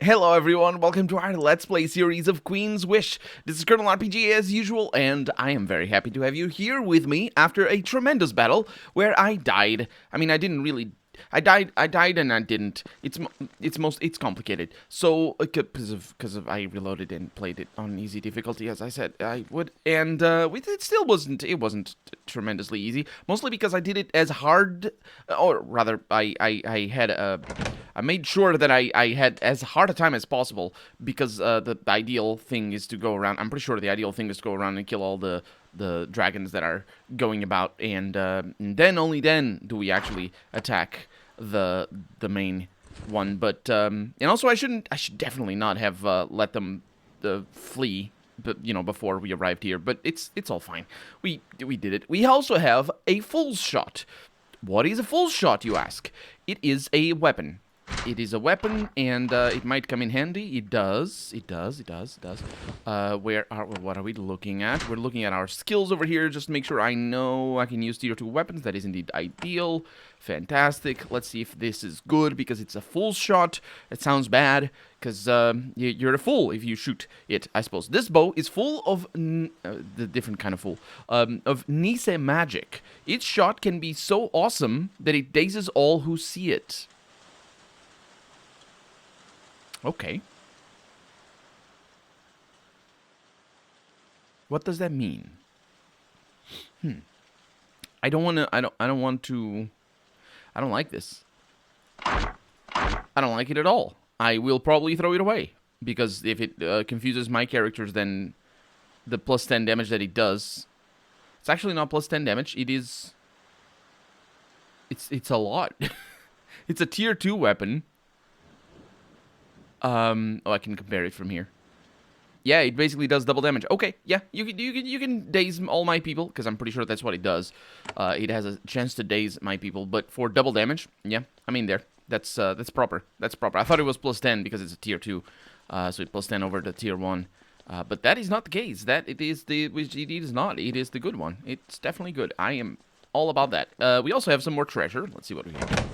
Hello everyone, welcome to our Let's Play series of Queen's Wish. This is Colonel RPG as usual, and I am very happy to have you here with me after a tremendous battle where I died. I mean, I didn't really... I died and I didn't. It's complicated. So, because of I reloaded and played it on easy difficulty, as I said I would, and it still wasn't tremendously easy, mostly because I did it as hard, or rather, I made sure that I had as hard a time as possible, because the ideal thing is to go around. I'm pretty sure the ideal thing is to go around and kill all the dragons that are going about, and then only then do we actually attack the main one. But and also I should definitely not have let them flee, but before we arrived here. But it's all fine. We did it. We also have a full shot. What is a full shot, you ask? It is a weapon. It is a weapon, and it might come in handy. It does. What are we looking at? We're looking at our skills over here, just to make sure I know I can use tier 2 weapons. That is indeed ideal. Fantastic. Let's see if this is good, because it's a full shot. It sounds bad, because you're a fool if you shoot it, I suppose. This bow is full of the different kind of fool, of Nise magic. Each shot can be so awesome that it dazes all who see it. Okay. What does that mean? I don't like this. I don't like it at all. I will probably throw it away, because if it confuses my characters, then the plus 10 damage that it does, it's actually not plus 10 damage. It's a lot. It's a tier 2 weapon. Oh, I can compare it from here. Yeah, it basically does double damage. Okay, yeah, you can daze all my people, because I'm pretty sure that's what it does. It has a chance to daze my people, but for double damage, yeah, I mean there. That's proper. That's proper. I thought it was plus 10 because it's a tier 2, so it's plus 10 over the tier 1. But that is not the case. It is not. It is the good one. It's definitely good. I am all about that. We also have some more treasure. Let's see what we have.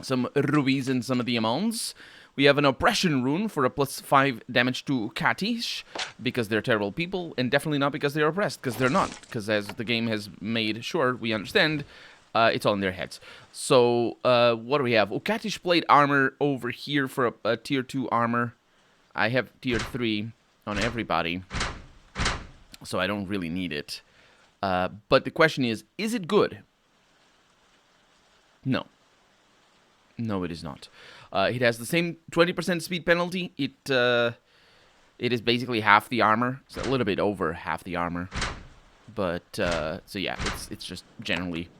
Some rubies and some of diamonds. We have an oppression rune for a plus 5 damage to Katish, because they're terrible people, and definitely not because they're oppressed, because they're not. Because as the game has made sure we understand, it's all in their heads. So, what do we have? Katish plate armor over here for a tier 2 armor. I have tier 3 on everybody, so I don't really need it. But the question is it good? No. No, it is not. It has the same 20% speed penalty. It is basically half the armor. It's a little bit over half the armor. But, so yeah, it's just generally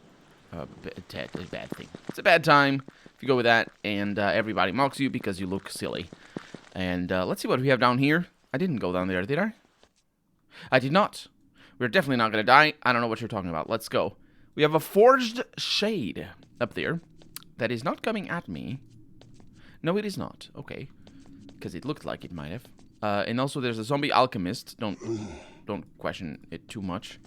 a bad thing. It's a bad time if you go with that, and everybody mocks you because you look silly. And let's see what we have down here. I didn't go down there, did I? I did not. We're definitely not going to die. I don't know what you're talking about. Let's go. We have a forged shade up there. That is not coming at me. No, it is not. Okay. Because it looked like it might have. And also there's a zombie alchemist. Don't question it too much.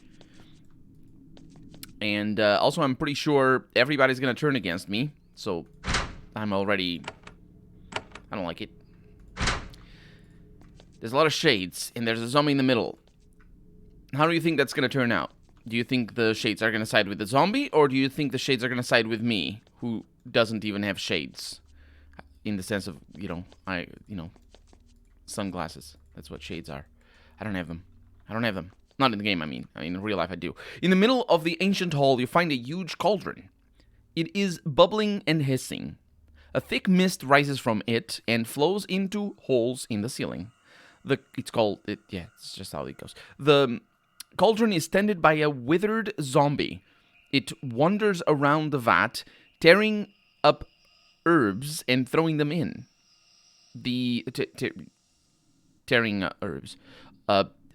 And also I'm pretty sure everybody's going to turn against me. So I'm already... I don't like it. There's a lot of shades. And there's a zombie in the middle. How do you think that's going to turn out? Do you think the shades are going to side with the zombie? Or do you think the shades are going to side with me? Who doesn't even have shades, in the sense of, sunglasses. That's what shades are. I don't have them. Not in the game, I mean in real life I do. In the middle of the ancient hall, you find a huge cauldron. It is bubbling and hissing. A thick mist rises from it and flows into holes in the ceiling. It's just how it goes. The cauldron is tended by a withered zombie. It wanders around the vat, tearing up herbs and throwing them in. Tearing herbs.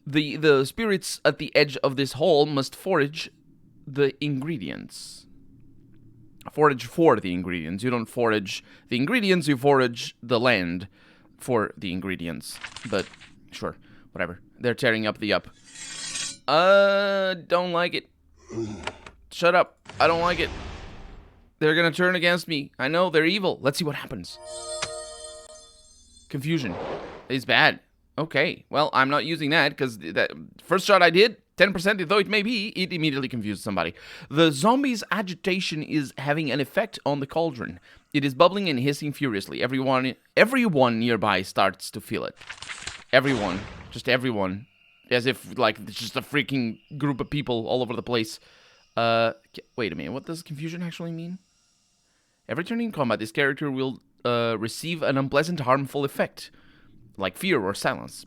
The spirits at the edge of this hole must forage the ingredients. Forage for the ingredients. You don't forage the ingredients, you forage the land for the ingredients. But, sure, whatever. They're tearing up the up. Don't like it. Shut up. I don't like it. They're gonna turn against me. I know, they're evil. Let's see what happens. Confusion is bad. Okay, well, I'm not using that because that first shot I did, 10%, though it may be, it immediately confused somebody. The zombie's agitation is having an effect on the cauldron. It is bubbling and hissing furiously. Everyone nearby starts to feel it. Everyone. Just everyone. As if, like, it's just a freaking group of people all over the place. Wait a minute. What does confusion actually mean? Every turn in combat, this character will receive an unpleasant, harmful effect. Like fear or silence.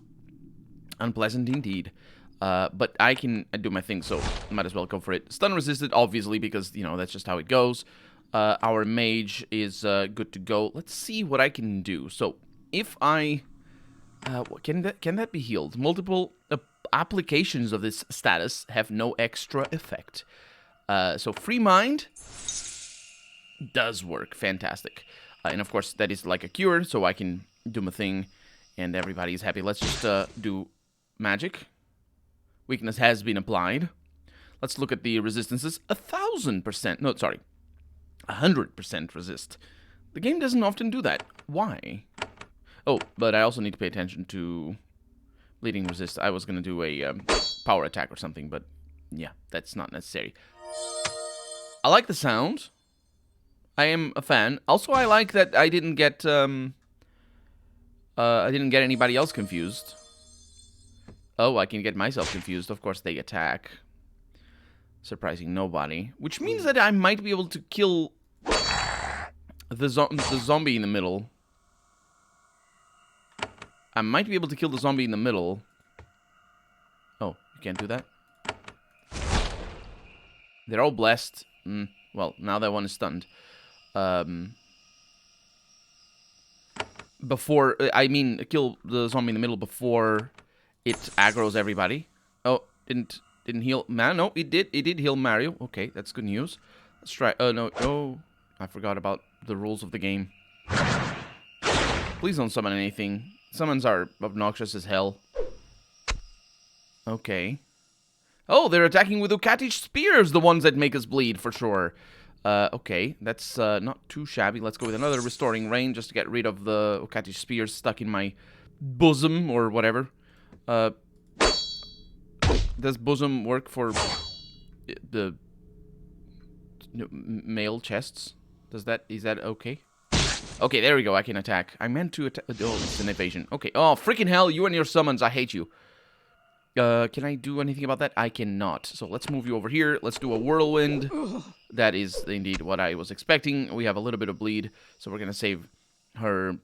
Unpleasant indeed. But I can do my thing, so might as well go for it. Stun resisted, obviously, because, you know, that's just how it goes. Our mage is good to go. Let's see what I can do. So, if I... can that be healed? Multiple applications of this status have no extra effect. So, Free Mind does work. Fantastic. And, of course, that is like a cure, so I can do my thing, and everybody is happy. Let's just do magic. Weakness has been applied. Let's look at the resistances. 1,000%. No, sorry. 100% resist. The game doesn't often do that. Why? Oh, but I also need to pay attention to bleeding resist. I was going to do a power attack or something, but yeah, that's not necessary. I like the sound. I am a fan. Also, I like that I didn't get anybody else confused. Oh, I can get myself confused. Of course, they attack. Surprising nobody. Which means that I might be able to kill the zombie in the middle. I might be able to kill the zombie in the middle. Oh, you can't do that? They're all blessed. Well, now that one is stunned. Kill the zombie in the middle before it aggroes everybody. Oh, didn't heal. Man, no, it did. It did heal Mario. Okay, that's good news. Let's try. Oh no. Oh, I forgot about the rules of the game. Please don't summon anything. Summons are obnoxious as hell. Okay. Oh, they're attacking with Ukatish spears, the ones that make us bleed, for sure. Okay, that's not too shabby. Let's go with another Restoring Rain, just to get rid of the Ukatish spears stuck in my bosom, or whatever. Does bosom work for the male chests? Is that okay? Okay, there we go. I can attack. I meant to attack. Oh, it's an evasion. Okay. Oh, freaking hell! You and your summons. I hate you. Can I do anything about that? I cannot. So let's move you over here. Let's do a whirlwind. That is indeed what I was expecting. We have a little bit of bleed, so we're gonna save her.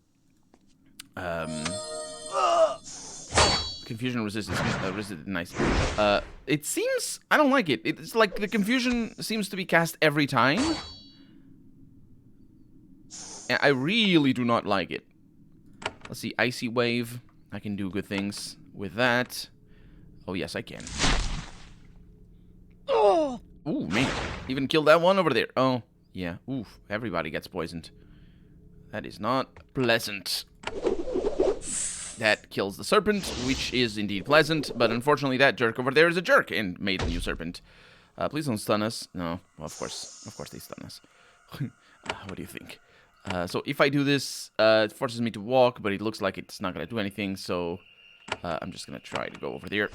Confusion resistance. Resisted. Nice. It seems I don't like it. It's like the confusion seems to be cast every time. I really do not like it. Let's see, Icy Wave. I can do good things with that. Oh, yes, I can. Oh! Ooh, man. Even killed that one over there. Oh, yeah. Oof, everybody gets poisoned. That is not pleasant. That kills the serpent, which is indeed pleasant, but unfortunately that jerk over there is a jerk and made a new serpent. Please don't stun us. No, well, of course they stun us. What do you think? So if I do this, it forces me to walk, but it looks like it's not going to do anything, so I'm just going to try to go over there.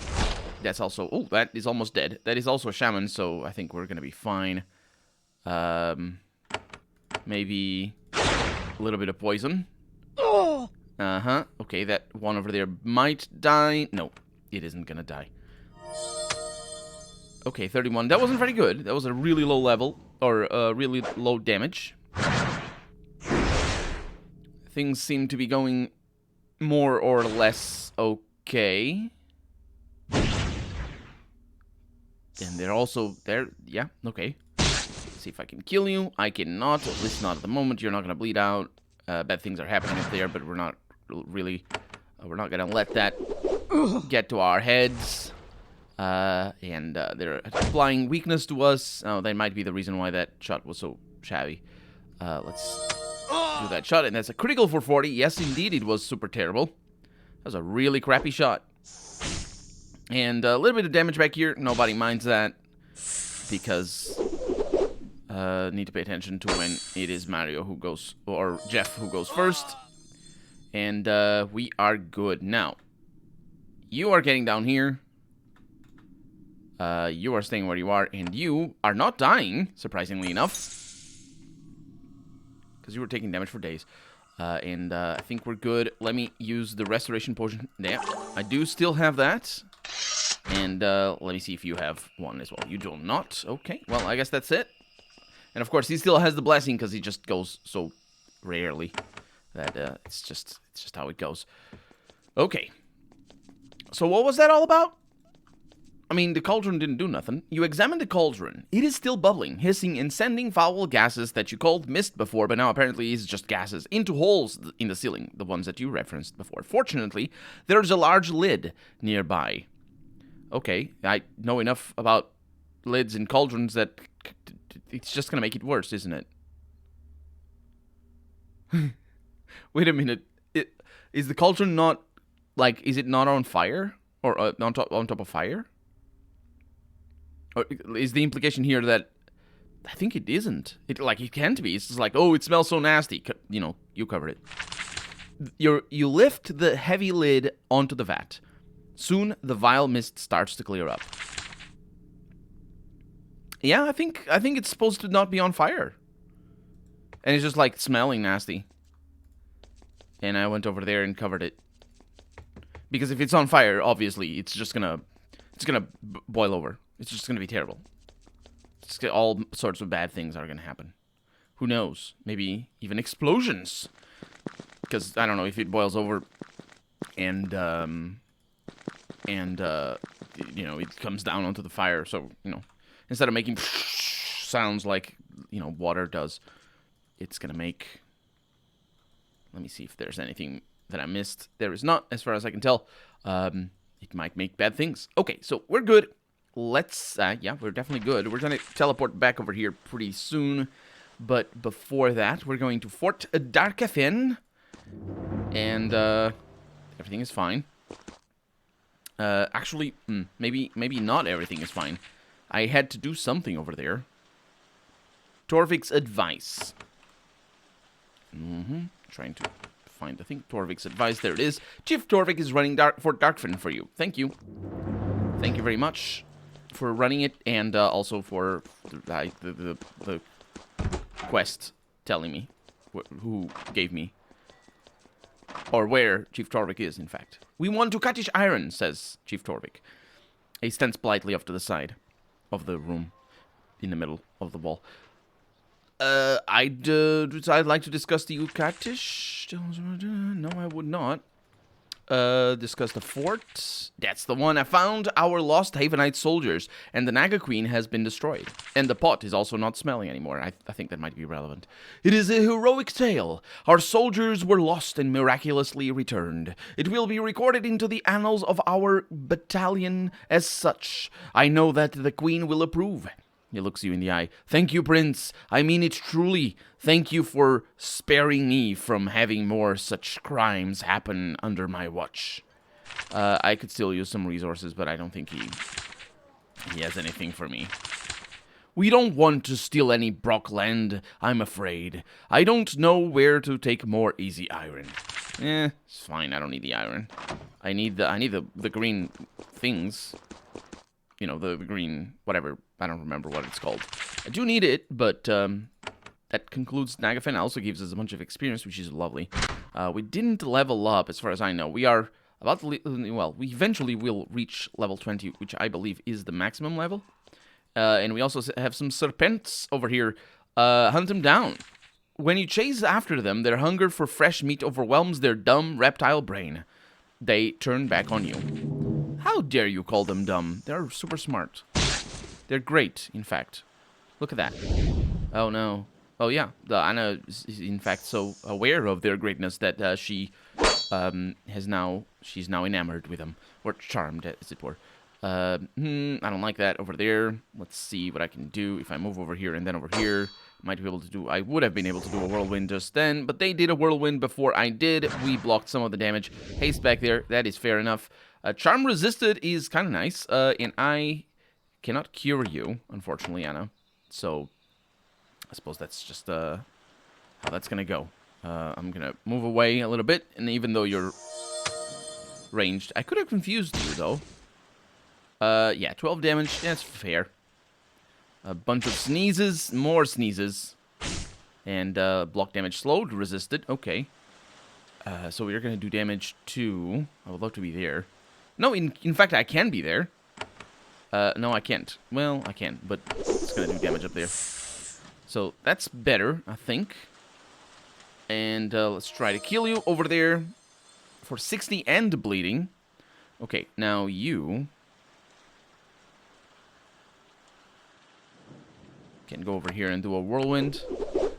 That's also... Oh, that is almost dead. That is also a shaman, so I think we're going to be fine. Maybe a little bit of poison. Uh-huh. Okay, that one over there might die. No, it isn't going to die. Okay, 31. That wasn't very good. That was a really low level, or really low damage. Things seem to be going more or less okay. And they're also there. Yeah, okay. Let's see if I can kill you. I cannot, at least not at the moment. You're not going to bleed out. Bad things are happening up there, but we're not really... we're not going to let that get to our heads. And they're applying weakness to us. Oh, that might be the reason why that shot was so shabby. Let's... do that shot, and that's a critical for 40. Yes, indeed, it was super terrible. That was a really crappy shot. And a little bit of damage back here. Nobody minds that because need to pay attention to when it is Mario who goes, or Jeff who goes first. And we are good. Now, you are getting down here. You are staying where you are, and you are not dying, surprisingly enough. Because you were taking damage for days. I think we're good. Let me use the restoration potion. Yeah, I do still have that. And let me see if you have one as well. You do not. Okay, well, I guess that's it. And of course, he still has the blessing because he just goes so rarely that it's just how it goes. Okay. So what was that all about? I mean, the cauldron didn't do nothing. You examined the cauldron. It is still bubbling, hissing and sending foul gases that you called mist before, but now apparently it's just gases into holes in the ceiling, the ones that you referenced before. Fortunately, there's a large lid nearby. Okay, I know enough about lids and cauldrons that it's just gonna make it worse, isn't it? Wait a minute. Is the cauldron not, like, is it not on fire? Or on top of fire? Or is the implication here that I think it isn't? It can't be. It's just like, oh, it smells so nasty. You know, you covered it. You lift the heavy lid onto the vat. Soon the vile mist starts to clear up. Yeah, I think it's supposed to not be on fire. And it's just like smelling nasty. And I went over there and covered it. Because if it's on fire, obviously, it's gonna boil over. It's just gonna be terrible. All sorts of bad things are gonna happen. Who knows? Maybe even explosions. Because I don't know if it boils over, and you know, it comes down onto the fire. So you know, instead of making sounds like water does, it's gonna make. Let me see if there's anything that I missed. There is not, as far as I can tell. It might make bad things. Okay, so we're good. Let's, yeah, we're definitely good. We're going to teleport back over here pretty soon. But before that, we're going to Fort Darkathin. And, everything is fine. Actually, maybe not everything is fine. I had to do something over there. Torvik's advice. Trying to find, I think, Torvik's advice. There it is. Chief Torvik is running Fort Darkfin for you. Thank you. Thank you very much for running it, and also for the quest telling me who gave me, or where Chief Torvik is, in fact. We want to Katish Iron, says Chief Torvik. He stands politely off to the side of the room, in the middle of the wall. I'd like to discuss the Ukatish. No, I would not. Discuss the fort. That's the one. I found our lost Havenite soldiers, and the Naga Queen has been destroyed. And the pot is also not smelling anymore. I think that might be relevant. It is a heroic tale. Our soldiers were lost and miraculously returned. It will be recorded into the annals of our battalion as such. I know that the Queen will approve. He looks you in the eye. Thank you, Prince. I mean it truly. Thank you for sparing me from having more such crimes happen under my watch. I could still use some resources, but I don't think he has anything for me. We don't want to steal any Brock land, I'm afraid. I don't know where to take more easy iron. It's fine. I don't need the iron. I need the green things. You know, the green, whatever, I don't remember what it's called. I do need it, but that concludes Nagafin. Also gives us a bunch of experience, which is lovely. We didn't level up, as far as I know. We are about to, well, we eventually will reach level 20, which I believe is the maximum level. And we also have some serpents over here. Hunt them down. When you chase after them, their hunger for fresh meat overwhelms their dumb reptile brain. They turn back on you. How dare you call them dumb? They're super smart. They're great, in fact. Look at that. Oh, no. Oh, yeah. Anna is, in fact, so aware of their greatness that she's now enamored with them. Or charmed, as it were. I don't like that over there. Let's see what I can do. If I move over here and then over here, might be able to do... I would have been able to do a whirlwind just then, but they did a whirlwind before I did. We blocked some of the damage. Haste back there. That is fair enough. Charm resisted is kind of nice, and I cannot cure you, unfortunately, Anna. So, I suppose that's just how that's going to go. I'm gonna move away a little bit, and even though you're ranged, I could have confused you, though. Yeah, 12 damage, that's fair. A bunch of sneezes, more sneezes. And, block damage slowed, resisted, okay. So we're gonna do damage to... I would love to be there. No, in fact, I can be there. No, I can't. Well, I can, but it's gonna do damage up there. So that's better, I think. And let's try to kill you over there for 60 and bleeding. Okay, now you can go over here and do a whirlwind.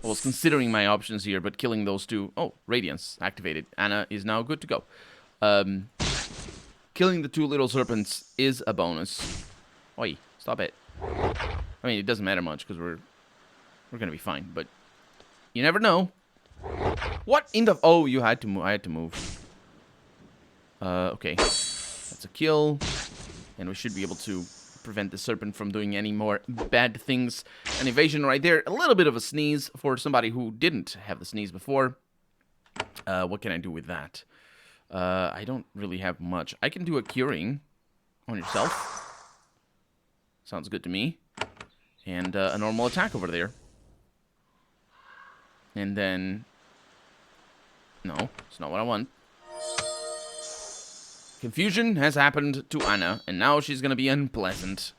I was considering my options here, but killing those two... Oh, Radiance activated. Anna is now good to go. Killing the two little serpents is a bonus. Oi, stop it. I mean, it doesn't matter much, because we're gonna be fine, but you never know. What in the... Oh, you had to move. I had to move. Okay. That's a kill. And we should be able to prevent the serpent from doing any more bad things. An evasion right there. A little bit of a sneeze for somebody who didn't have the sneeze before. What can I do with that? I don't really have much. I can do a curing on yourself. Sounds good to me. And a normal attack over there. And then... No, it's not what I want. Confusion has happened to Anna, and now she's gonna be unpleasant.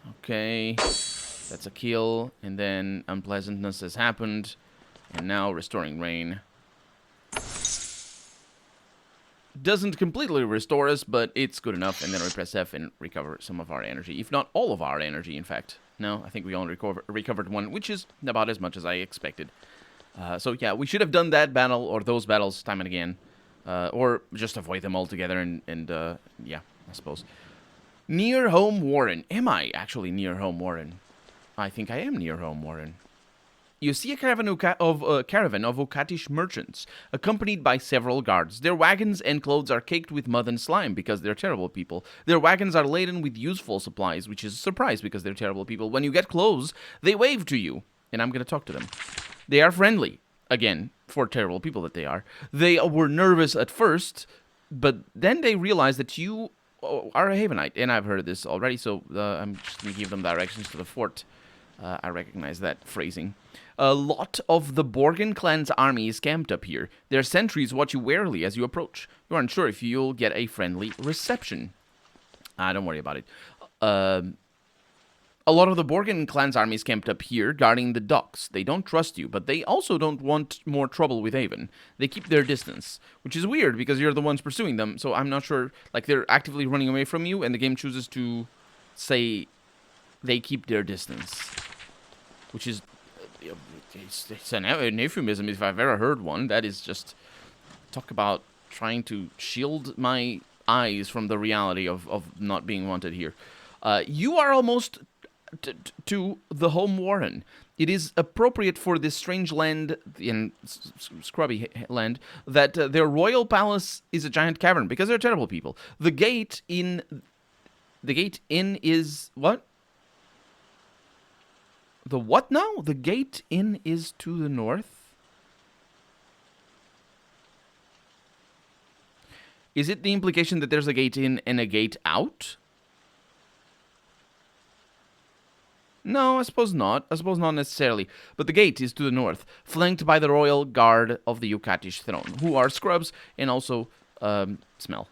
Okay, that's a kill, and then unpleasantness has happened, and now restoring rain. Doesn't completely restore us, but it's good enough, and then we press F and recover some of our energy, if not all of our energy, in fact. No, I think we only recovered one, which is about as much as I expected. So yeah, we should have done that battle, or those battles, time and again. Or just avoid them altogether, and yeah, I suppose. Near Home Warren. Am I actually near Home Warren? I think I am near Home Warren. You see a caravan of Ukatish merchants, accompanied by several guards. Their wagons and clothes are caked with mud and slime, because they're terrible people. Their wagons are laden with useful supplies, which is a surprise, because they're terrible people. When you get close, they wave to you, and I'm going to talk to them. They are friendly. Again, for terrible people that they are. They were nervous at first, but then they realized that you are a Havenite. And I've heard this already, so I'm just going to give them directions to the fort. I recognize that phrasing. A lot of the Borgen clan's army is camped up here. Their sentries watch you warily as you approach. You aren't sure if you'll get a friendly reception. Don't worry about it. A lot of the Borgen clan's army is camped up here, guarding the docks. They don't trust you, but they also don't want more trouble with Haven. They keep their distance, which is weird, because you're the ones pursuing them, so I'm not sure, like, they're actively running away from you, and the game chooses to say they keep their distance. Which is, it's an euphemism if I've ever heard one. That is just, talk about trying to shield my eyes from the reality of not being wanted here. You are almost... to the Home Warren. It is appropriate for this strange land, in scrubby land, that their royal palace is a giant cavern, because they're terrible people. The gate in is what? The what now? The gate in is to the north? Is it the implication that there's a gate in and a gate out? No, I suppose not. I suppose not necessarily. But the gate is to the north, flanked by the royal guard of the Ukatish throne, who are scrubs and also smell.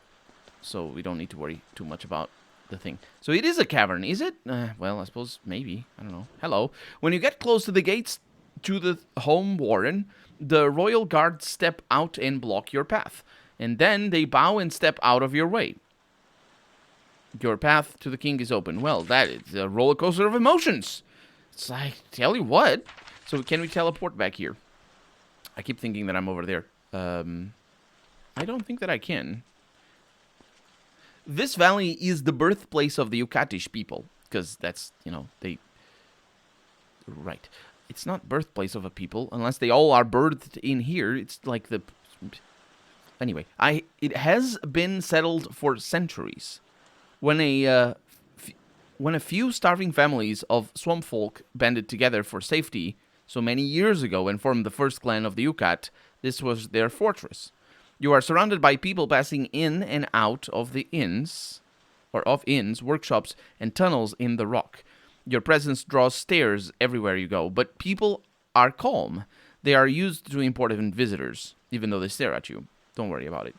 So we don't need to worry too much about the thing. So it is a cavern, is it? Well, I suppose maybe. I don't know. Hello. When you get close to the gates to the Home Warren, the royal guards step out and block your path. And then they bow and step out of your way. Your path to the king is open. Well, that is a roller coaster of emotions. It's like, tell you what. So can we teleport back here? I keep thinking that I'm over there. I don't think that I can. This valley is the birthplace of the Ukatish people. Because that's, you know, they... Right. It's not birthplace of a people, unless they all are birthed in here. It's like the... Anyway, it has been settled for centuries. When a few starving families of swamp folk banded together for safety, So many years ago, and formed the first clan of the Ukat, this was their fortress. You are surrounded by people passing in and out of the inns, or of inns, workshops, and tunnels in the rock. Your presence draws stares everywhere you go, but people are calm. They are used to important visitors, even though they stare at you. Don't worry about it.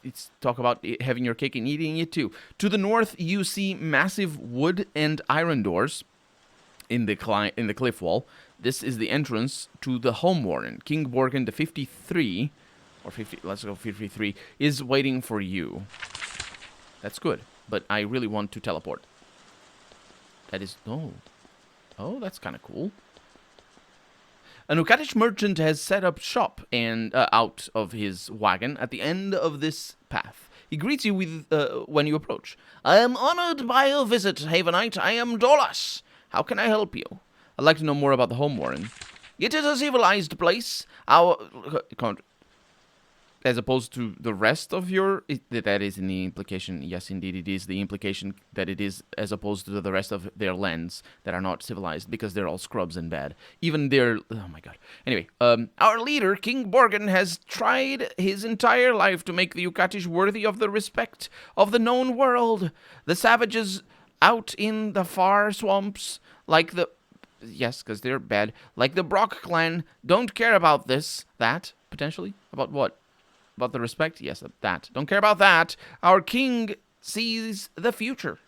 It's talk about having your cake and eating it too. To the north, you see massive wood and iron doors in the cliff wall. This is the entrance to the home warren. King Borgen the 53, or 50, let's go 53, is waiting for you. That's good, but I really want to teleport. That is, oh, that's kind of cool. An Ukatish merchant has set up shop and out of his wagon at the end of this path. He greets you with when you approach. I am honored by your visit, Havenite. I am Dolas. How can I help you? I'd like to know more about the home warren. It is a civilized place. As opposed to the rest of your... that is in the implication. Yes, indeed, it is the implication that it is as opposed to the rest of their lands that are not civilized, because they're all scrubs and bad. Even their... oh my god. Anyway, our leader, King Borgen, has tried his entire life to make the Ukatish worthy of the respect of the known world. The savages out in the far swamps, like the... yes, because they're bad. Like the Brock clan, don't care about that, potentially. About what? About the respect? Yes, that. Don't care about that. Our king sees the future.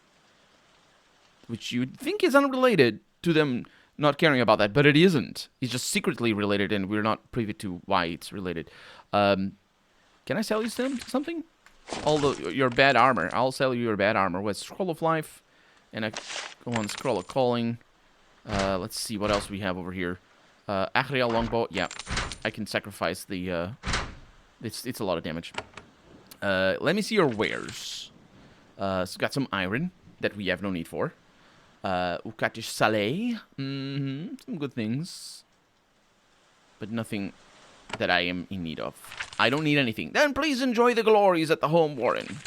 Which you'd think is unrelated to them not caring about that, but it isn't. It's just secretly related, and we're not privy to why it's related. Can I sell you something? Your bad armor. I'll sell you your bad armor with Scroll of Life, and a Scroll of Calling. Let's see what else we have over here. Achriel Longbow. Yeah, I can sacrifice the... It's a lot of damage. Let me see your wares. So got some iron that we have no need for. Ukatish Saleh. Some good things. But nothing that I am in need of. I don't need anything. Then please enjoy the glories at the home warren.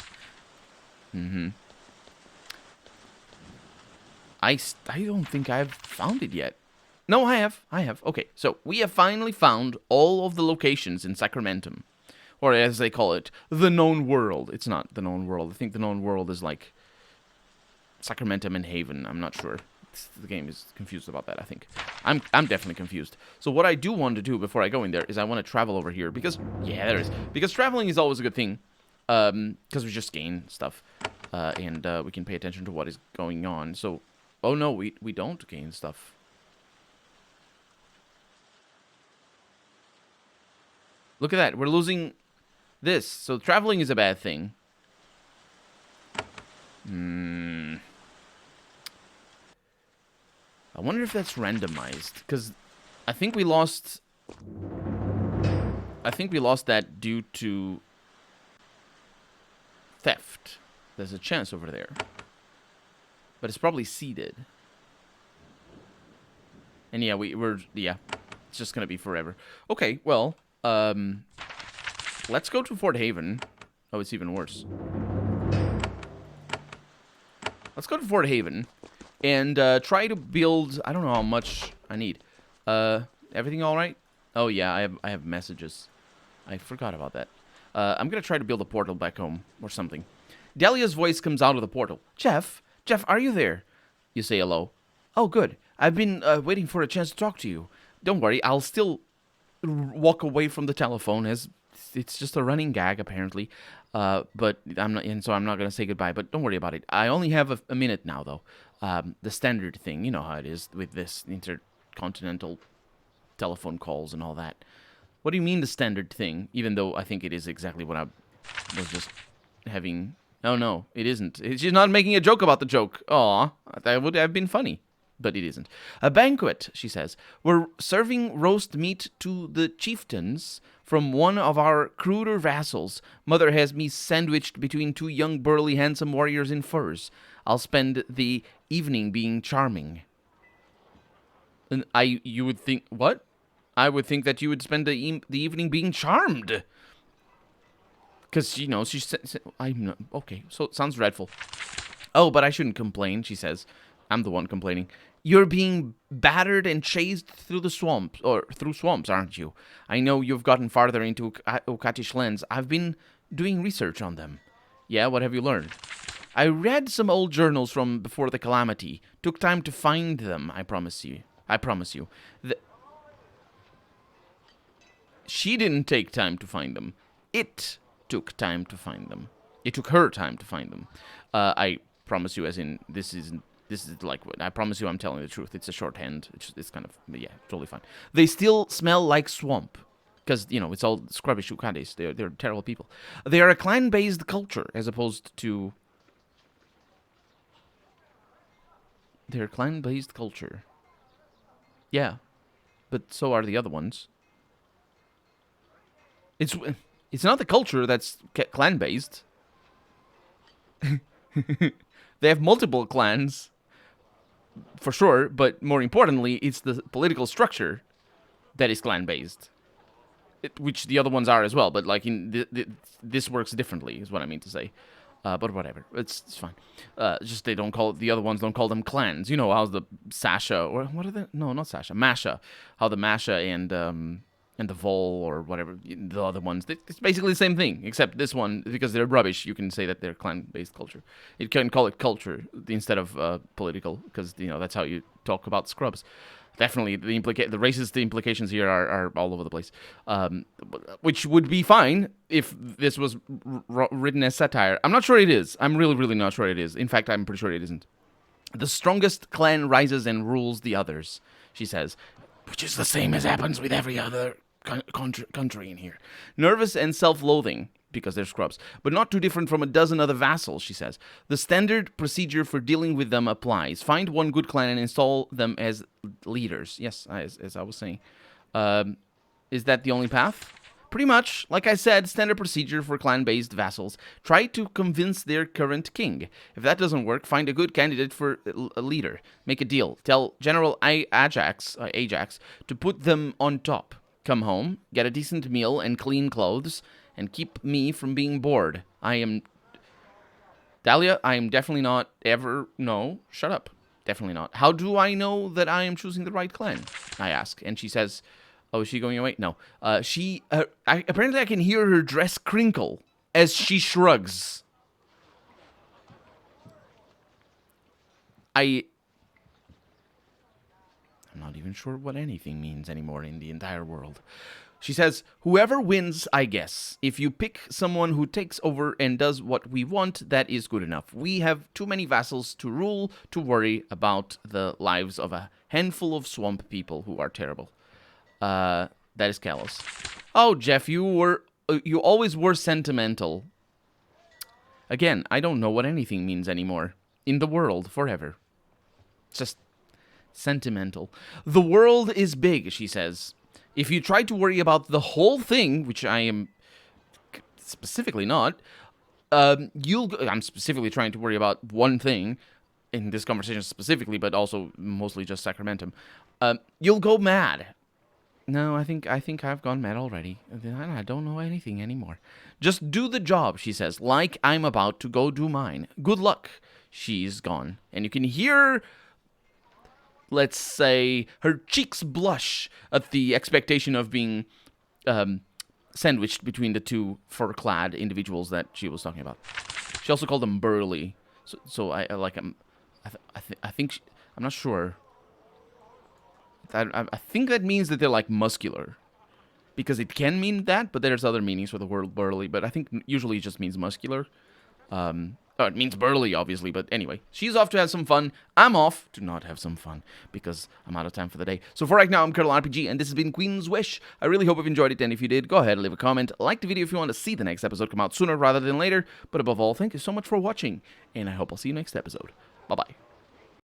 I don't think I've found it yet. No, I have. Okay, so we have finally found all of the locations in Sacramentum. Or as they call it, the known world. It's not the known world. I think the known world is like Sacramentum and Haven. I'm not sure. The game is confused about that, I think. I'm definitely confused. So what I do want to do before I go in there is I want to travel over here. Because, yeah, there is. Because traveling is always a good thing. Because we just gain stuff. And we can pay attention to what is going on. So, oh no, we don't gain stuff. Look at that. We're losing... this. So traveling is a bad thing. I wonder if that's randomized, because I think we lost that due to theft. There's a chance over there. But it's probably seeded. And yeah, it's just going to be forever. Okay, well, let's go to Fort Haven. Oh, it's even worse. Let's go to Fort Haven and try to build... I don't know how much I need. Everything all right? Oh, yeah, I have messages. I forgot about that. I'm going to try to build a portal back home or something. Delia's voice comes out of the portal. Jeff, are you there? You say hello. Oh, good. I've been waiting for a chance to talk to you. Don't worry, I'll still walk away from the telephone, as it's just a running gag, apparently. But I'm not, and so I'm not going to say goodbye, but don't worry about it. I only have a minute now, though. The standard thing, you know how it is with this intercontinental telephone calls and all that. What do you mean the standard thing? Even though I think it is exactly what I was just having... Oh, no, it isn't. She's not making a joke about the joke. Aw, that would have been funny. But it isn't. A banquet, she says. We're serving roast meat to the chieftains from one of our cruder vassals. Mother has me sandwiched between two young, burly, handsome warriors in furs. I'll spend the evening being charming. And you would think... What? I would think that you would spend the evening being charmed. Because, you know, she said... Okay, so it sounds dreadful. Oh, but I shouldn't complain, she says. I'm the one complaining. You're being battered and chased through the swamps, aren't you? I know you've gotten farther into Ukatish lands. I've been doing research on them. Yeah, what have you learned? I read some old journals from before the calamity. Took time to find them, I promise you. She didn't take time to find them. It took time to find them. It took her time to find them. I promise you, as in, this is like, I promise you I'm telling the truth. It's a shorthand. It's kind of, yeah, totally fine. They still smell like swamp. Because, you know, it's all scrubbish Ukades. They're terrible people. They are a clan-based culture, as opposed to... They're a clan-based culture. Yeah. But so are the other ones. It's not the culture that's clan-based. They have multiple clans, for sure, but more importantly, it's the political structure that is clan-based, which the other ones are as well. But like this works differently, is what I mean to say. But whatever, it's fine. Just the other ones don't call them clans. You know how the Sasha, or what are they? No, not Sasha, Masha. How the Masha and the Vol or whatever, the other ones, it's basically the same thing, except this one, because they're rubbish, you can say that they're clan-based culture. You can call it culture instead of political, because, you know, that's how you talk about scrubs. Definitely, the racist implications here are all over the place, which would be fine if this was written as satire. I'm not sure it is. I'm really, really not sure it is. In fact, I'm pretty sure it isn't. The strongest clan rises and rules the others, she says, which is the same as happens with every other country in here. Nervous and self-loathing, because they're scrubs, but not too different from a dozen other vassals, she says. The standard procedure for dealing with them applies. Find one good clan and install them as leaders. Yes, as I was saying. Is that the only path? Pretty much. Like I said, standard procedure for clan-based vassals. Try to convince their current king. If that doesn't work, find a good candidate for a leader. Make a deal. Tell General Ajax to put them on top. Come home, get a decent meal and clean clothes, and keep me from being bored. Dahlia, I am definitely not ever... No, shut up. Definitely not. How do I know that I am choosing the right clan? I ask. And she says... Oh, is she going away? No. Apparently I can hear her dress crinkle as she shrugs. I'm not even sure what anything means anymore in the entire world. She says, whoever wins, I guess. If you pick someone who takes over and does what we want, that is good enough. We have too many vassals to rule to worry about the lives of a handful of swamp people who are terrible. That is callous. Oh, Jeff, you always were sentimental. Again, I don't know what anything means anymore. In the world, forever. Just sentimental. The world is big, she says. If you try to worry about the whole thing, which I am specifically not, I'm specifically trying to worry about one thing in this conversation specifically, but also mostly just Sacramentum. You'll go mad. No, I think I've gone mad already. I don't know anything anymore. Just do the job, she says, like I'm about to go do mine. Good luck. She's gone. And you can hear, let's say, her cheeks blush at the expectation of being sandwiched between the two fur-clad individuals that she was talking about. She also called them burly. So I think I'm not sure. I think that means that they're like muscular, because it can mean that, but there's other meanings for the word burly. But I think usually it just means muscular. It means burly, obviously. But anyway, she's off to have some fun. I'm off to not have some fun because I'm out of time for the day. So for right now, I'm Colonel RPG, and this has been Queen's Wish. I really hope you've enjoyed it, and if you did, go ahead and leave a comment. Like the video if you want to see the next episode come out sooner rather than later. But above all, thank you so much for watching, and I hope I'll see you next episode. Bye-bye.